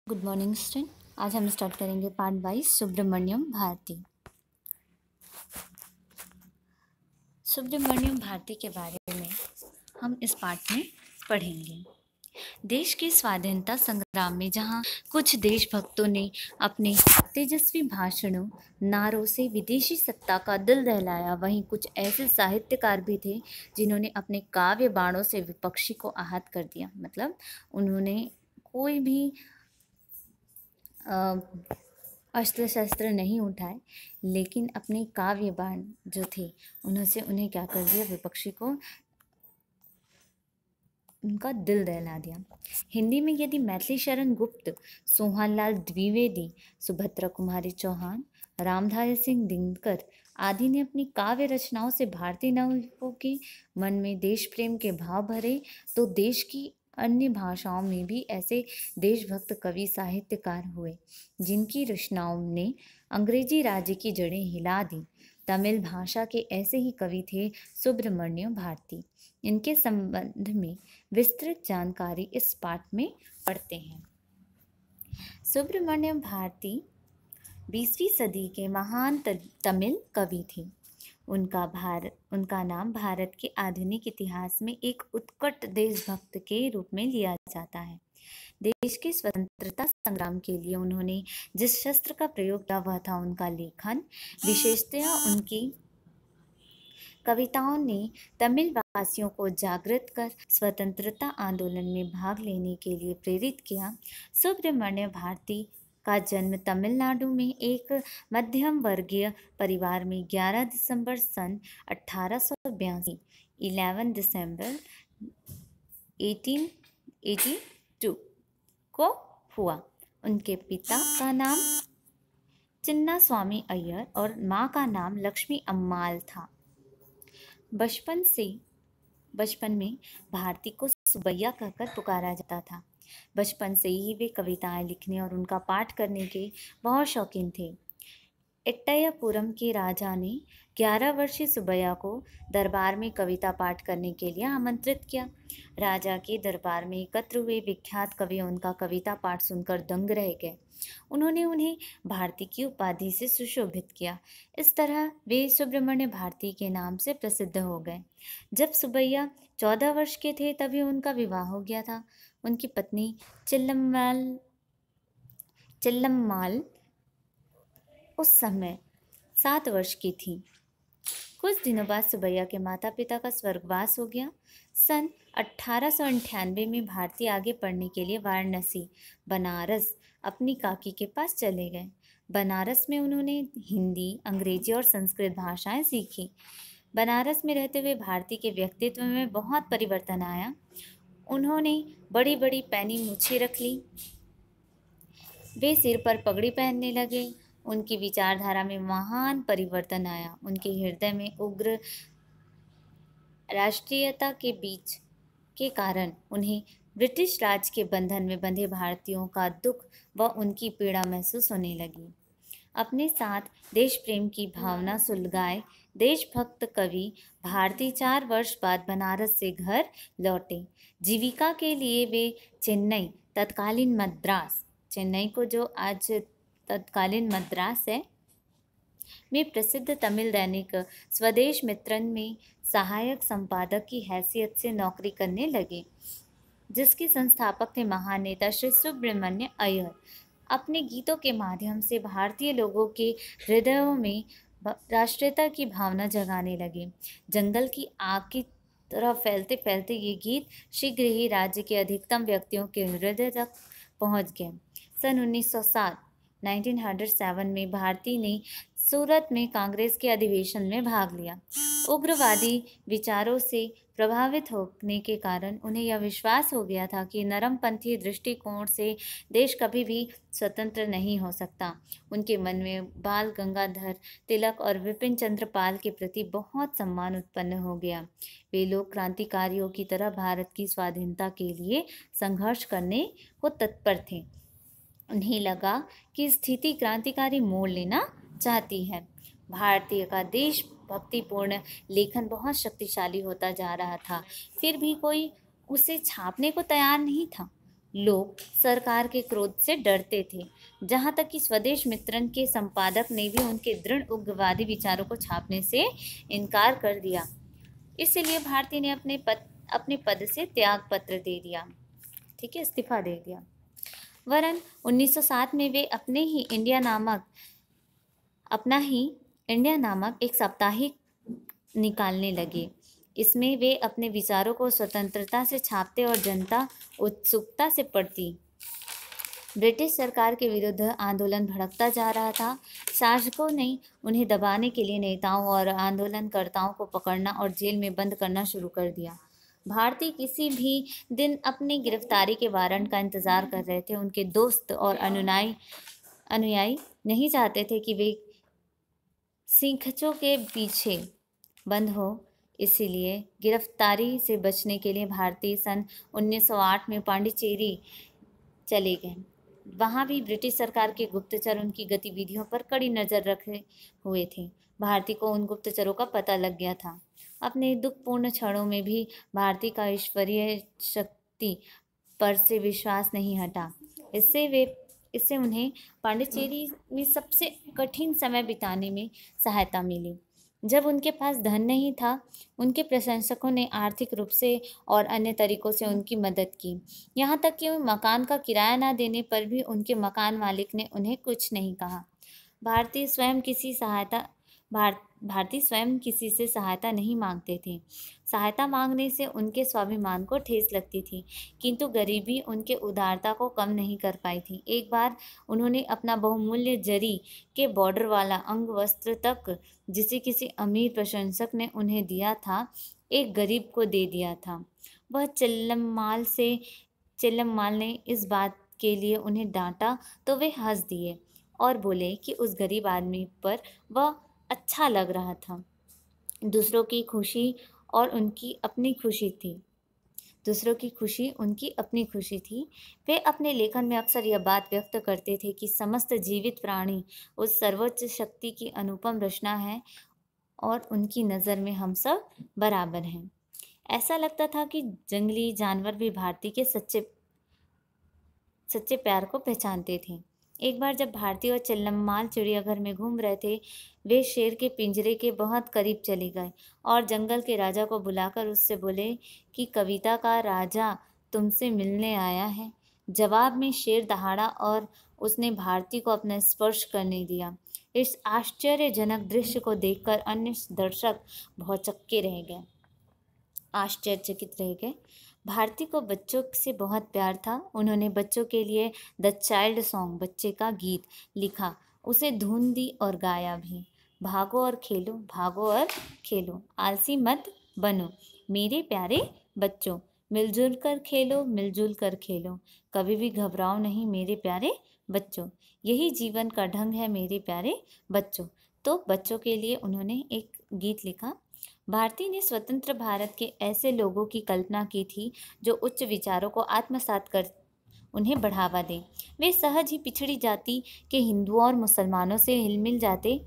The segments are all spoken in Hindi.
Good morning student. आज हम स्टार्ट करेंगे पार्ट 22 सुब्रमण्यम भारती। सुब्रमण्यम भारती के बारे में हम इस पार्ट में पढ़ेंगे। देश के स्वाधीनता संग्राम में जहां कुछ देशभक्तों ने अपने तेजस्वी भाषणों नारों से विदेशी सत्ता का दिल दहलाया, वहीं कुछ ऐसे साहित्यकार भी थे जिन्होंने अपने काव्य बाणों से विपक्षी को आहत कर दिया। मतलब उन्होंने कोई भी अस्त्र शस्त्र नहीं उठाए, लेकिन अपने काव्य बाण जो थे उन्हें क्या कर दिया, विपक्षी को उनका दिल दहला दिया। हिंदी में यदि मैथिली शरण गुप्त, सोहनलाल द्विवेदी, सुभद्रा कुमारी चौहान, रामधारी सिंह दिनकर आदि ने अपनी काव्य रचनाओं से भारतीय नागरिकों के मन में देश प्रेम के भाव भरे, तो देश की अन्य भाषाओं में भी ऐसे देशभक्त कवि साहित्यकार हुए जिनकी रचनाओं ने अंग्रेजी राज्य की जड़ें हिला दी। तमिल भाषा के ऐसे ही कवि थे सुब्रमण्यम भारती। इनके संबंध में विस्तृत जानकारी इस पाठ में पढ़ते हैं। सुब्रमण्यम भारती 20वीं सदी के महान तमिल कवि थे। उनका नाम भारत के आधुनिक इतिहास में एक उत्कट देशभक्त के रूप में लिया जाता है। देश के स्वतंत्रता संग्राम के लिए उन्होंने जिस शस्त्र का प्रयोग किया वह था उनका लेखन। विशेषतया उनकी कविताओं ने तमिल वासियों को जागृत कर स्वतंत्रता आंदोलन में भाग लेने के लिए प्रेरित किया। सुब्रमण्य भारती का जन्म तमिलनाडु में एक मध्यम वर्गीय परिवार में 11 दिसंबर सन 1882 11 दिसंबर 1882 को हुआ। उनके पिता का नाम चिन्ना स्वामी अय्यर और माँ का नाम लक्ष्मी अम्माल था। बचपन में भारती को सुबैया कहकर पुकारा जाता था। बचपन से ही वे कविताएं लिखने और उनका पाठ करने के बहुत शौकीन थे। एट्टयपुरम के राजा ने 11 वर्षीय सुबैया को दरबार में कविता पाठ करने के लिए आमंत्रित किया। राजा के दरबार में एकत्र हुए विख्यात कवि उनका कविता पाठ सुनकर दंग रह गए। उन्होंने उन्हें भारती की उपाधि से सुशोभित किया। इस तरह वे सुब्रमण्य भारती के नाम से प्रसिद्ध हो गए। जब सुबैया 14 वर्ष के थे तभी उनका विवाह हो गया था। उनकी पत्नी चिल्लम्माल उस समय 7 वर्ष की थी। कुछ दिनों बाद सुबैया के माता पिता का स्वर्गवास हो गया। सन 1898 में भारती आगे पढ़ने के लिए वाराणसी, बनारस अपनी काकी के पास चले गए। बनारस में उन्होंने हिंदी, अंग्रेजी और संस्कृत भाषाएं सीखी। बनारस में रहते हुए भारती के व्यक्तित्व में बहुत परिवर्तन आया। उन्होंने बड़ी बड़ी पैनी मूछें रख ली। वे सिर पर पगड़ी पहनने लगे। उनकी विचारधारा में महान परिवर्तन आया। उनके हृदय में उग्र राष्ट्रीयता के बीच के कारण उन्हें ब्रिटिश राज के बंधन में बंधे भारतीयों का दुख व उनकी पीड़ा महसूस होने लगी। अपने साथ देश प्रेम की भावना सुलगाए देशभक्त कवि भारती 4 वर्ष बाद बनारस से घर लौटे। जीविका के लिए वे चेन्नई, तत्कालीन मद्रास, चेन्नई को जो आज तत्कालीन मद्रास है, में प्रसिद्ध तमिल दैनिक स्वदेश मित्रन में सहायक संपादक की हैसियत से नौकरी करने लगे, जिसके संस्थापक थे महान नेता श्री सुब्रमण्य अय्यर। अपने गीतों के माध्यम से भारतीय लोगों के हृदयों में राष्ट्रीयता की भावना जगाने लगे। जंगल की आग की तरह फैलते फैलते ये गीत शीघ्र ही राज्य के अधिकतम व्यक्तियों के हृदय तक पहुंच गए। सन 1907 में भारती ने सूरत में कांग्रेस के अधिवेशन में भाग लिया। उग्रवादी विचारों से प्रभावित होने के कारण उन्हें यह विश्वास हो गया था कि नरमपंथी दृष्टिकोण से देश कभी भी स्वतंत्र नहीं हो सकता। उनके मन में बाल गंगाधर तिलक और विपिन चंद्र पाल के प्रति बहुत सम्मान उत्पन्न हो गया। वे लोग क्रांतिकारियों की तरह भारत की स्वाधीनता के लिए संघर्ष करने को तत्पर थे। उन्हें लगा कि स्थिति क्रांतिकारी मोड़ लेना चाहती है। भारतीय का देशभक्तिपूर्ण लेखन बहुत शक्तिशाली होता जा रहा था, फिर भी कोई उसे छापने को तैयार नहीं था। लोग सरकार के क्रोध से डरते थे, जहां तक कि स्वदेश मित्रन के संपादक ने भी उनके दृढ़ उग्रवादी विचारों को छापने से इनकार कर दिया। इसलिए भारती ने अपने पद से त्याग पत्र दे दिया, ठीक है, इस्तीफा दे दिया। वरन 1907 में वे अपना ही इंडिया नामक एक साप्ताहिक निकालने लगे। इसमें वे अपने विचारों को स्वतंत्रता से छापते और जनता उत्सुकता से पढ़ती। ब्रिटिश सरकार के विरुद्ध आंदोलन भड़कता जा रहा था। शासकों ने उन्हें दबाने के लिए नेताओं और आंदोलनकर्ताओं को पकड़ना और जेल में बंद करना शुरू कर दिया। भारतीय किसी भी दिन अपनी गिरफ्तारी के वारंट का इंतजार कर रहे थे। उनके दोस्त और अनुयायी नहीं चाहते थे कि वे सिंखचों के पीछे बंद हो। इसीलिए गिरफ्तारी से बचने के लिए भारतीय सन 1908 में पांडिचेरी चले गए। वहाँ भी ब्रिटिश सरकार के गुप्तचर उनकी गतिविधियों पर कड़ी नज़र रखे हुए थे। भारती को उन गुप्तचरों का पता लग गया था। अपने दुखपूर्ण क्षणों में भी भारती का ईश्वरीय शक्ति पर से विश्वास नहीं हटा। इससे उन्हें पांडिचेरी में सबसे कठिन समय बिताने में सहायता मिली। जब उनके पास धन नहीं था, उनके प्रशंसकों ने आर्थिक रूप से और अन्य तरीकों से उनकी मदद की। यहाँ तक कि मकान का किराया न देने पर भी उनके मकान मालिक ने उन्हें कुछ नहीं कहा। भारतीय स्वयं किसी से सहायता नहीं मांगते थे। सहायता मांगने से उनके स्वाभिमान को ठेस लगती थी, किंतु गरीबी उनके उदारता को कम नहीं कर पाई थी। एक बार उन्होंने अपना बहुमूल्य जरी के बॉर्डर वाला अंग वस्त्र तक, जिसे किसी अमीर प्रशंसक ने उन्हें दिया था, एक गरीब को दे दिया था। वह चिल्लम्माल ने इस बात के लिए उन्हें डांटा तो वे हंस दिए और बोले कि उस गरीब आदमी पर वह अच्छा लग रहा था। दूसरों की खुशी उनकी अपनी खुशी थी। वे अपने लेखन में अक्सर यह बात व्यक्त करते थे कि समस्त जीवित प्राणी उस सर्वोच्च शक्ति की अनुपम रचना है और उनकी नज़र में हम सब बराबर हैं। ऐसा लगता था कि जंगली जानवर भी भारती के सच्चे प्यार को पहचानते थे। एक बार जब भारती और चिल्लम्माल चिड़ियाघर में घूम रहे थे, वे शेर के पिंजरे के बहुत करीब चले गए और जंगल के राजा को बुलाकर उससे बोले कि कविता का राजा तुमसे मिलने आया है। जवाब में शेर दहाड़ा और उसने भारती को अपना स्पर्श करने दिया। इस आश्चर्यजनक दृश्य को देखकर अन्य दर्शक आश्चर्यचकित रह गए। भारती को बच्चों से बहुत प्यार था। उन्होंने बच्चों के लिए द चाइल्ड सॉन्ग, बच्चे का गीत, लिखा, उसे धुन दी और गाया भी। भागो और खेलो, आलसी मत बनो मेरे प्यारे बच्चों, मिलजुल कर खेलो, कभी भी घबराओ नहीं मेरे प्यारे बच्चों, यही जीवन का ढंग है मेरे प्यारे बच्चों। तो बच्चों के लिए उन्होंने एक गीत लिखा। भारती ने स्वतंत्र भारत के ऐसे लोगों की कल्पना की थी जो उच्च विचारों को आत्मसात कर उन्हें बढ़ावा दें। वे सहज ही पिछड़ी जाति के हिंदुओं और मुसलमानों से हिलमिल जाते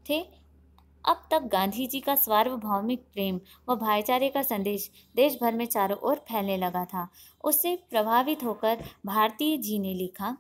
थे। अब तक गांधी जी का सार्वभौमिक प्रेम व भाईचारे का संदेश देश भर में चारों ओर फैलने लगा था। उससे प्रभावित होकर भारती जी ने लिखा,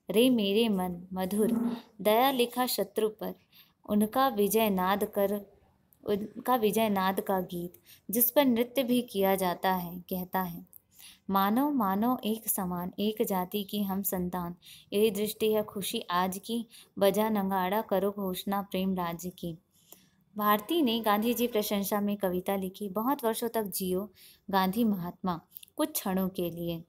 रे मेरे मन मधुर, दया लिखा शत्रु पर, उनका विजय नाद का गीत, जिस पर नृत्य भी किया जाता है, कहता है, मानो मानो एक समान, एक जाति की हम संतान, यही दृष्टि है खुशी आज की, बजा नगाड़ा करो घोषणा प्रेम राज्य की। भारती ने गांधी जी प्रशंसा में कविता लिखी। बहुत वर्षों तक जियो गांधी महात्मा, कुछ क्षणों के लिए।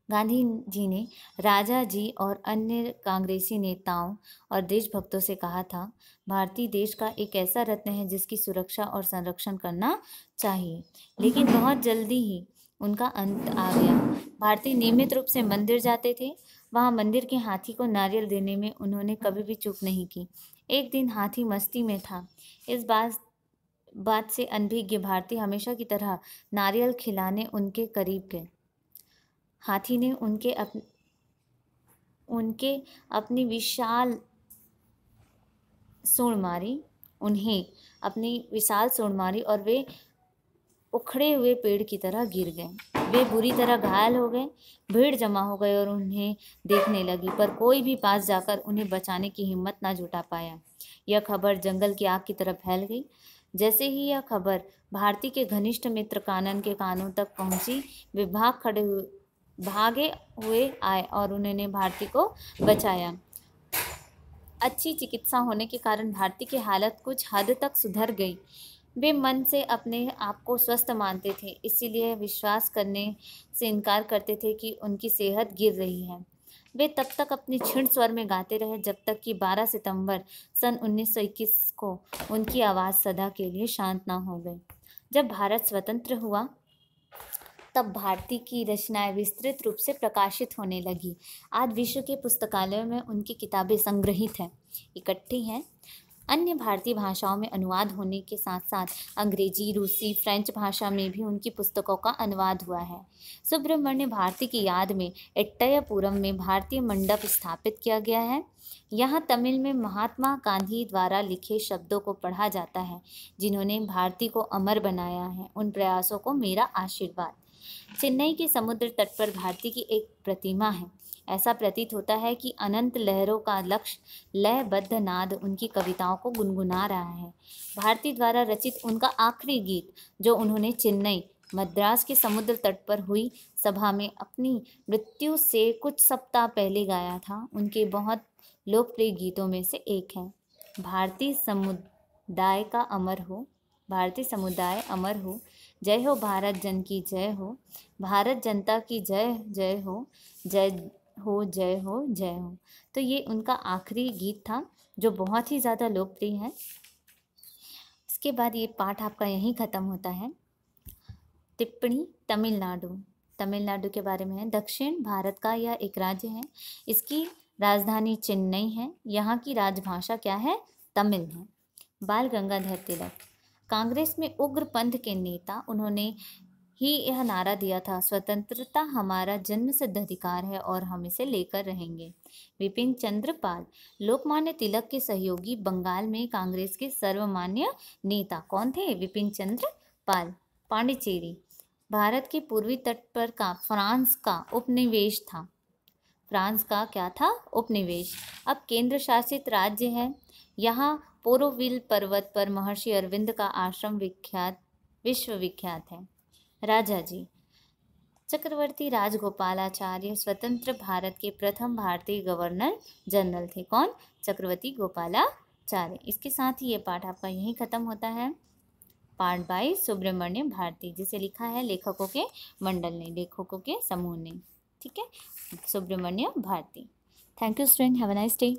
गांधी जी ने राजा जी और अन्य कांग्रेसी नेताओं और देशभक्तों से कहा था, भारतीय देश का एक ऐसा रत्न है जिसकी सुरक्षा और संरक्षण करना चाहिए। लेकिन बहुत जल्दी ही उनका अंत आ गया। भारतीय नियमित रूप से मंदिर जाते थे। वहाँ मंदिर के हाथी को नारियल देने में उन्होंने कभी भी चूक नहीं की। एक दिन हाथी मस्ती में था। इस बात से अनभिज्ञ भारती हमेशा की तरह नारियल खिलाने उनके करीब गए। हाथी ने अपनी विशाल सूंड मारी और वे उखड़े हुए पेड़ की तरह गिर गए। वे बुरी तरह घायल हो गए। भीड़ जमा हो गई और उन्हें देखने लगी, पर कोई भी पास जाकर उन्हें बचाने की हिम्मत ना जुटा पाया। यह खबर जंगल की आग की तरह फैल गई। जैसे ही यह खबर भारती के घनिष्ठ मित्र कानन के कानों तक पहुंची, वे भागे हुए आए और उन्होंने भारती को बचाया। अच्छी चिकित्सा होने के कारण भारती की हालत कुछ हद तक सुधर गई। वे मन से अपने आप को स्वस्थ मानते थे, इसीलिए विश्वास करने से इनकार करते थे कि उनकी सेहत गिर रही है। वे तब तक अपने क्षीण स्वर में गाते रहे जब तक कि 12 सितंबर सन 1921 को उनकी आवाज़ सदा के लिए शांत ना हो गई। जब भारत स्वतंत्र हुआ तब भारती की रचनाएं विस्तृत रूप से प्रकाशित होने लगी। आज विश्व के पुस्तकालयों में उनकी किताबें संग्रहित हैं, इकट्ठी हैं। अन्य भारतीय भाषाओं में अनुवाद होने के साथ साथ अंग्रेजी, रूसी, फ्रेंच भाषा में भी उनकी पुस्तकों का अनुवाद हुआ है। सुब्रमण्य भारती की याद में एट्टयपुरम में भारतीय मंडप स्थापित किया गया है। यहाँ तमिल में महात्मा गांधी द्वारा लिखे शब्दों को पढ़ा जाता है, जिन्होंने भारती को अमर बनाया है। उन प्रयासों को मेरा आशीर्वाद। चेन्नई के समुद्र तट पर भारती की एक प्रतिमा है। ऐसा प्रतीत होता है कि अनंत लहरों का लक्ष्य लयबद्ध नाद उनकी कविताओं को गुनगुना रहा है। भारती द्वारा रचित उनका आखिरी गीत, जो उन्होंने चेन्नई, मद्रास के समुद्र तट पर हुई सभा में अपनी मृत्यु से कुछ सप्ताह पहले गाया था, उनके बहुत लोकप्रिय गीतों में से एक है। भारतीय समुदाय का अमर हो, भारतीय समुदाय अमर हो, जय हो भारत जन की जय हो, भारत जनता की जय जय हो, जय हो जय हो जय हो। तो ये उनका आखिरी गीत था जो बहुत ही ज़्यादा लोकप्रिय है। इसके बाद ये पाठ आपका यहीं ख़त्म होता है। टिप्पणी तमिलनाडु। तमिलनाडु के बारे में है। दक्षिण भारत का यह एक राज्य है। इसकी राजधानी चेन्नई है। यहाँ की राजभाषा क्या है? तमिल है। बाल गंगाधर तिलक कांग्रेस में उग्र पंथ के नेता। उन्होंने ही यह नारा दिया था, स्वतंत्रता हमारा जन्मसिद्ध अधिकार है और हम इसे लेकर रहेंगे। विपिन चंद्र पाल लोकमान्य तिलक के सहयोगी, बंगाल में कांग्रेस के सर्वमान्य नेता कौन थे? विपिन चंद्र पाल। पांडिचेरी भारत के पूर्वी तट पर का फ्रांस का उपनिवेश था। फ्रांस का क्या था? उपनिवेश। अब केंद्र शासित राज्य है। यहाँ पोरोविल पर्वत पर महर्षि अरविंद का आश्रम विश्वविख्यात है। राजा जी चक्रवर्ती राजगोपालाचार्य स्वतंत्र भारत के प्रथम भारतीय गवर्नर जनरल थे। कौन? चक्रवर्ती गोपालाचार्य। इसके साथ ही ये पाठ आपका यहीं खत्म होता है। पार्ट बाय सुब्रमण्य भारती, जिसे लिखा है लेखकों के मंडल ने, लेखकों के समूह ने। ठीक है, Subramanya Bharati. Thank you student, have a nice day.